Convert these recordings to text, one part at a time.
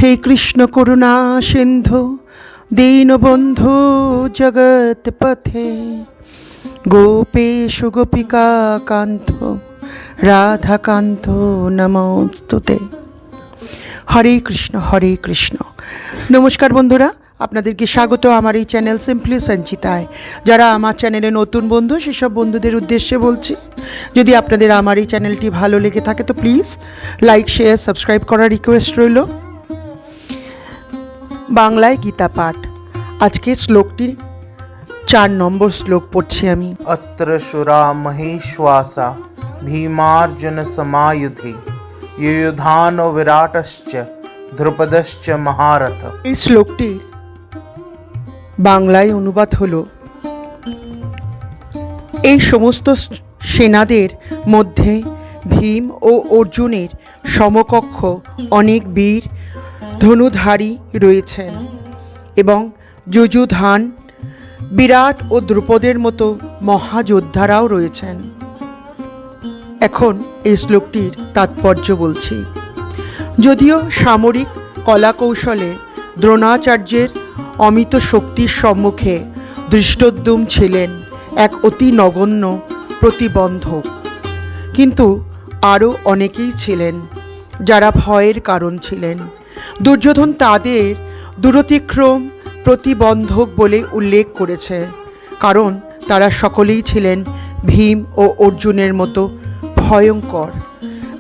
हे कृष्ण करुणा सिंधु दीनबंधु जगत्पथे गोपेशु गोपिका कांत राधाकांत नमोस्तुते। हरे कृष्ण। नमस्कार बंधुरा, আপনাদেরকে স্বাগত আমার এই চ্যানেল সিম্পলি সঞ্চিতায়। যারা আমার চ্যানেলে নতুন বন্ধু সেসব বন্ধুদের উদ্দেশ্যে বলছি, যদি আপনাদের আমার এই চ্যানেলটি ভালো লেগে থাকে তো প্লিজ লাইক শেয়ার সাবস্ক্রাইব করার রিকোয়েস্ট রইল। বাংলায় গীতা পাঠ, আজকে শ্লোকটি 4 নম্বর শ্লোক পড়ছি আমি। अत्र सुरा महेश्वासा भीमार्जुन समायुधि युयुधानो विराटश्च ध्रुपदश्च महारथ। এই শ্লোকটির বাংলায় অনুবাদ হলো, এই সমস্ত সেনাদের মধ্যে ভীম ও অর্জুনের সমকক্ষ অনেক বীর ধনুধারী রয়েছেন এবং যুযুধান, বিরাট ও দ্রুপদের মতো মহাযোদ্ধারাও রয়েছেন। এখন এই শ্লোকটির তাৎপর্য বলছি। যদিও সামরিক কলাকৌশলে দ্রোণাচার্যের অমিত শক্তির সম্মুখে ধৃষ্টদ্যুম ছিলেন এক অতি নগণ্য প্রতিবন্ধক, কিন্তু আরও অনেকেই ছিলেন যারা ভয়ের কারণ ছিলেন। দুর্যোধন তাদের দূরতিক্রম প্রতিবন্ধক বলে উল্লেখ করেছে, কারণ তারা সকলেই ছিলেন ভীম ও অর্জুনের মতো ভয়ঙ্কর।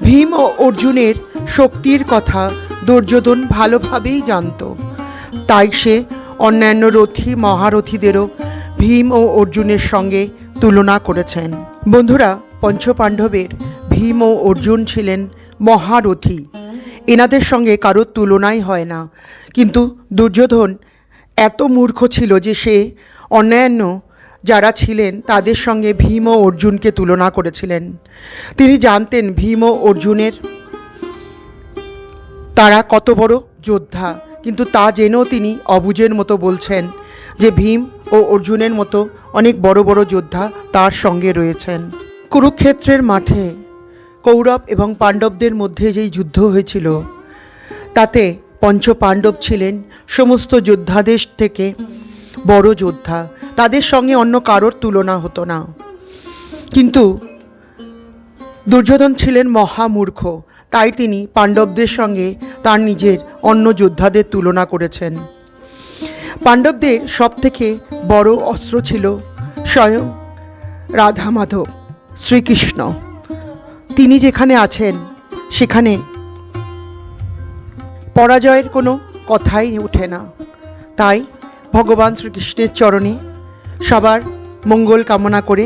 ভীম ও অর্জুনের শক্তির কথা দুর্যোধন ভালোভাবেই জানত, তাই সে অন্যান্য রথী মহারথীদেরও ভীম ও অর্জুনের সঙ্গে তুলনা করেছেন। বন্ধুরা, পঞ্চপাণ্ডবের ভীম ও অর্জুন ছিলেন মহারথী, এনাদের সঙ্গে কারোর তুলনাই হয় না। কিন্তু দুর্যোধন এত মূর্খ ছিল যে সে অন্যান্য যারা ছিলেন তাদের সঙ্গে ভীম ও অর্জুনকে তুলনা করেছিলেন। তিনি জানতেন ভীম ও অর্জুনের তারা কত বড় যোদ্ধা, কিন্তু তা জেনেও তিনি অবুঝের মতো বলছেন যে ভীম ও অর্জুনের মতো অনেক বড় বড় যোদ্ধা তার সঙ্গে রয়েছেন। কুরুক্ষেত্রের মাঠে কৌরব এবং পাণ্ডবদের মধ্যে যেই যুদ্ধ হয়েছিল, তাতে পঞ্চপাণ্ডব ছিলেন সমস্ত যোদ্ধাদের থেকে বড় যোদ্ধা, তাদের সঙ্গে অন্য কারোর তুলনা হতো না। কিন্তু দুর্যোধন ছিলেন মহামূর্খ, তাই তিনি পাণ্ডবদের সঙ্গে তার নিজের অন্য যোদ্ধাদের তুলনা করেছেন। পাণ্ডবদের সবথেকে বড় অস্ত্র ছিল স্বয়ং রাধা মাধব শ্রীকৃষ্ণ। তিনি যেখানে আছেন সেখানে পরাজয়ের কোনো কথাই ওঠে না। তাই ভগবান শ্রীকৃষ্ণের চরণে সবার মঙ্গল কামনা করে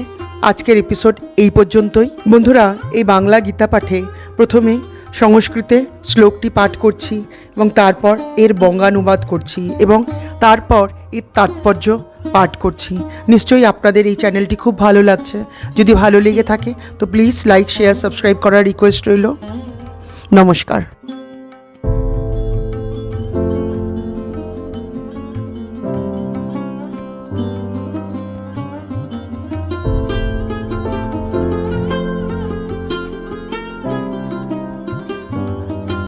আজকের এপিসোড এই পর্যন্তই। বন্ধুরা, এই বাংলা গীতা পাঠে প্রথমে সংস্কৃতে শ্লোকটি পাঠ করছি এবং তারপর এর বঙ্গানুবাদ করছি এবং তারপর এর তাৎপর্য পাঠ করছি। নিশ্চয়ই আপনাদের এই চ্যানেলটি খুব ভালো লাগছে। যদি ভালো লেগে থাকে তো প্লিজ লাইক শেয়ার সাবস্ক্রাইব করার রিকোয়েস্ট রইল। নমস্কার।